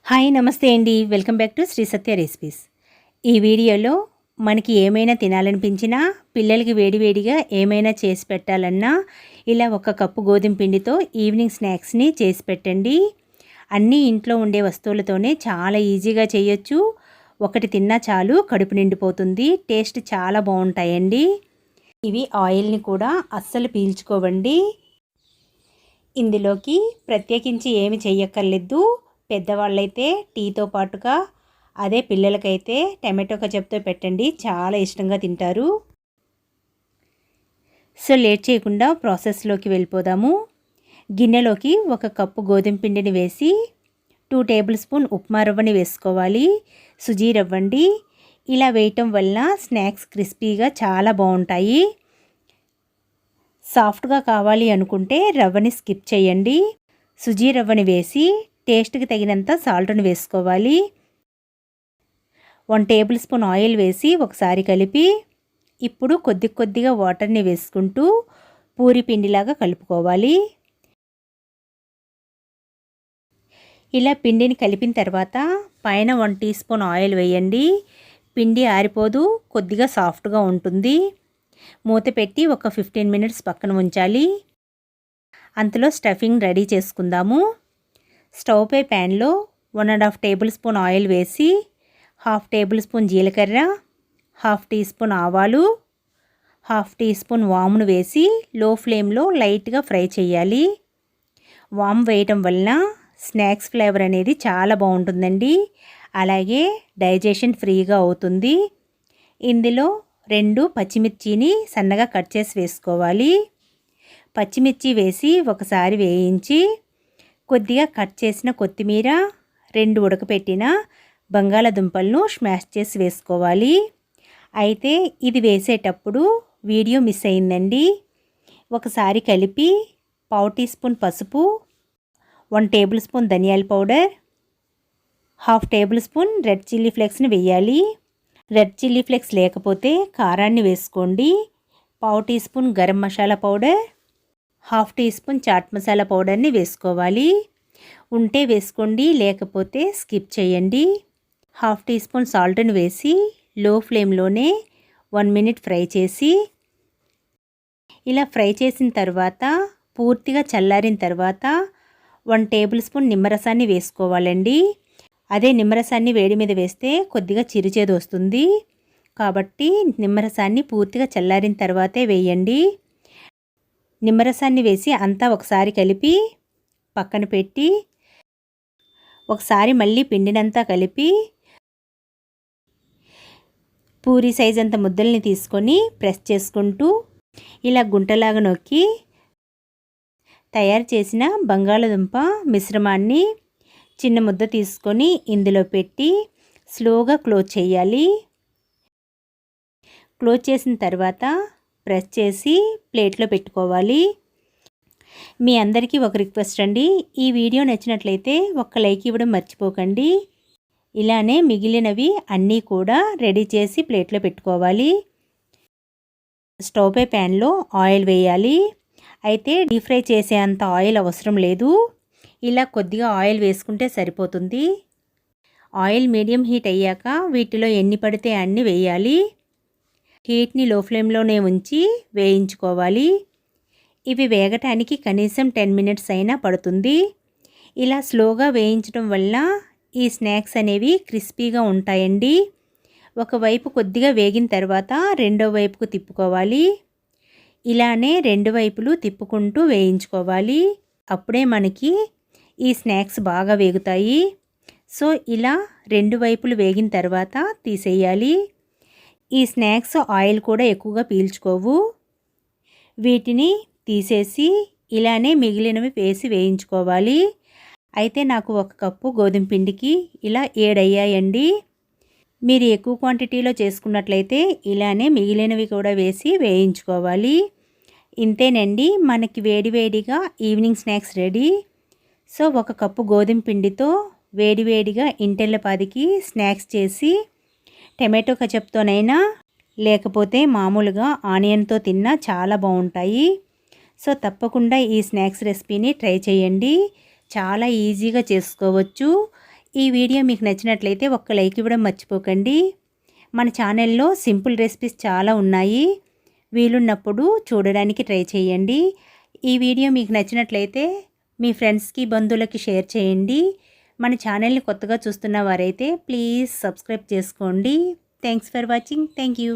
Hi నమస్తే అండి. Welcome back to Sri Satya recipes. ఈ వీడియోలో మనకి ఏమైనా తినాలనిపించినా, పిల్లలకి వేడివేడిగా ఏమైనా చేసి పెట్టాలన్నా ఇలా ఒక కప్పు గోధుమ పిండితో ఈవినింగ్ స్నాక్స్ని చేసి పెట్టండి. అన్నీ ఇంట్లో ఉండే వస్తువులతోనే చాలా ఈజీగా చేయొచ్చు. ఒకటి తిన్నా చాలు కడుపు నిండిపోతుంది. టేస్ట్ చాలా బాగుంటాయండి. ఇవి ఆయిల్ని కూడా అస్సలు పీల్చుకోవండి. ఇందులోకి ప్రత్యేకించి ఏమి చెయ్యక్కర్లేదు. పెద్దవాళ్ళైతే టీతో పాటుగా, అదే పిల్లలకైతే టమాటో కచప్తో పెట్టండి, చాలా ఇష్టంగా తింటారు. సో లేట్ చేయకుండా ప్రాసెస్లోకి వెళ్ళిపోదాము. గిన్నెలోకి ఒక కప్పు గోధుమ పిండిని వేసి 2 టేబుల్ స్పూన్ ఉప్మా రవ్వని వేసుకోవాలి. సుజీ రవ్వండి. ఇలా వేయటం వల్ల స్నాక్స్ క్రిస్పీగా చాలా బాగుంటాయి. సాఫ్ట్గా కావాలి అనుకుంటే రవ్వని స్కిప్ చేయండి. సుజీ రవ్వని వేసి టేస్ట్కి తగినంత సాల్ట్ని వేసుకోవాలి. 1 టేబుల్ స్పూన్ ఆయిల్ వేసి ఒకసారి కలిపి, ఇప్పుడు కొద్దిగా వాటర్ని వేసుకుంటూ పూరి పిండిలాగా కలుపుకోవాలి. ఇలా పిండిని కలిపిన తర్వాత పైన 1 టీ స్పూన్ ఆయిల్ వేయండి. పిండి ఆరిపోదు, కొద్దిగా సాఫ్ట్గా ఉంటుంది. మూత పెట్టి ఒక 15 మినిట్స్ పక్కన ఉంచాలి. అంతలో స్టఫింగ్ రెడీ చేసుకుందాము. స్టవ్ పై ప్యాన్లో 1.5 టేబుల్ స్పూన్ ఆయిల్ వేసి 1/2 టేబుల్ స్పూన్ జీలకర్ర, 1/2 టీ స్పూన్ ఆవాలు, 1/2 టీ స్పూన్ వామును వేసి లో ఫ్లేమ్లో లైట్గా ఫ్రై చేయాలి. వాము వేయటం వలన స్నాక్స్ ఫ్లేవర్ అనేది చాలా బాగుంటుందండి. అలాగే డైజెషన్ ఫ్రీగా అవుతుంది. ఇందులో 2 పచ్చిమిర్చిని సన్నగా కట్ చేసి వేసుకోవాలి. పచ్చిమిర్చి వేసి ఒకసారి వేయించి కొద్దిగా కట్ చేసిన కొత్తిమీర, 2 ఉడకపెట్టిన బంగాళదుంపలను స్మాష్ చేసి వేసుకోవాలి. అయితే ఇది వేసేటప్పుడు వీడియో మిస్ అయిందండి. ఒకసారి కలిపి 1/2 టీ స్పూన్ పసుపు, 1 టేబుల్ స్పూన్ ధనియాల powder, 1/2 tablespoon red chilli ఫ్లేక్స్ని వేయాలి. రెడ్ చిల్లీ ఫ్లేక్స్ లేకపోతే కారాన్ని వేసుకోండి. 1/2 teaspoon garam masala powder, 1/2 teaspoon chaat masala పౌడర్ని వేసుకోవాలి. ఉంటే వేసుకోండి, లేకపోతే స్కిప్ చేయండి. 1/2 టీ స్పూన్ సాల్ట్ని వేసి లో ఫ్లేమ్లోనే 1 మినిట్ ఫ్రై చేసి, ఇలా ఫ్రై చేసిన తర్వాత పూర్తిగా చల్లారిన తర్వాత 1 టేబుల్ స్పూన్ నిమ్మరసాన్ని వేసుకోవాలండి. అదే నిమ్మరసాన్ని వేడి మీద వేస్తే కొద్దిగా చిరుచేదు వస్తుంది. కాబట్టి నిమ్మరసాన్ని పూర్తిగా చల్లారిన తర్వాతే వేయండి. నిమ్మరసాన్ని వేసి అంతా ఒకసారి కలిపి పక్కన పెట్టి, ఒకసారి మళ్ళీ పిండినంతా కలిపి పూరి సైజ్ అంత ముద్దల్ని తీసుకొని ప్రెస్ చేసుకుంటూ ఇలా గుంటలాగా నొక్కి తయారు చేసిన బంగాళదుంప మిశ్రమాన్ని చిన్న ముద్ద తీసుకొని ఇందులో పెట్టి స్లోగా క్లోజ్ చేయాలి. క్లోజ్ చేసిన తర్వాత ప్రెస్ చేసి ప్లేట్లో పెట్టుకోవాలి. మీ అందరికీ ఒక రిక్వెస్ట్ అండి, ఈ వీడియో నచ్చినట్లయితే ఒక్క లైక్ ఇవ్వడం మర్చిపోకండి. ఇలానే మిగిలినవి అన్నీ కూడా రెడీ చేసి ప్లేట్లో పెట్టుకోవాలి. స్టవ్ పై ప్యాన్లో ఆయిల్ వేయాలి. అయితే డీప్ ఫ్రై చేసే అంత ఆయిల్ అవసరం లేదు. ఇలా కొద్దిగా ఆయిల్ వేసుకుంటే సరిపోతుంది. ఆయిల్ మీడియం హీట్ అయ్యాక వీటిలో ఎన్ని పడితే అన్ని వేయాలి. హీట్ని లో ఫ్లేమ్లోనే ఉంచి వేయించుకోవాలి. ఇవి వేగటానికి కనీసం 10 మినిట్స్ అయినా పడుతుంది. ఇలా స్లోగా వేయించడం వల్ల ఈ స్నాక్స్ అనేవి క్రిస్పీగా ఉంటాయండి. ఒకవైపు కొద్దిగా వేగిన తర్వాత రెండో వైపుకు తిప్పుకోవాలి. ఇలానే 2 వైపులు తిప్పుకుంటూ వేయించుకోవాలి. అప్పుడే మనకి ఈ స్నాక్స్ బాగా వేగుతాయి. సో ఇలా 2 వైపులు వేగిన తర్వాత తీసేయాలి. ఈ స్నాక్స్ ఆయిల్ కూడా ఎక్కువగా పీల్చుకోవు. వీటిని తీసేసి ఇలానే మిగిలినవి వేసి వేయించుకోవాలి. అయితే నాకు 1 కప్పు గోధుమ పిండికి ఇలా 7 అయ్యాయండి. మీరు ఎక్కువ క్వాంటిటీలో చేసుకున్నట్లయితే ఇలానే మిగిలినవి కూడా వేసి వేయించుకోవాలి. ఇంతేనండి, మనకి వేడివేడిగా evening snacks ready. So 1 cup గోధుమ పిండితో వేడివేడిగా ఇంటెల్లపాదికి స్నాక్స్ చేసి టమాటో కచప్తోనైనా లేకపోతే మామూలుగా ఆనియన్తో తిన్నా చాలా బాగుంటాయి. సో తప్పకుండా ఈ స్నాక్స్ రెసిపీని ట్రై చేయండి. చాలా ఈజీగా చేసుకోవచ్చు. ఈ వీడియో మీకు నచ్చినట్లయితే ఒక్క లైక్ ఇవ్వడం మర్చిపోకండి. మన ఛానల్లో సింపుల్ రెసిపీస్ చాలా ఉన్నాయి, వీలున్నప్పుడు చూడడానికి ట్రై చేయండి. ఈ వీడియో మీకు నచ్చినట్లయితే మీ ఫ్రెండ్స్కి బంధువులకి షేర్ చేయండి. మన ఛానల్ని కొత్తగా చూస్తున్న వారైతే ప్లీజ్ సబ్స్క్రైబ్ చేసుకోండి. Thanks for watching. Thank you.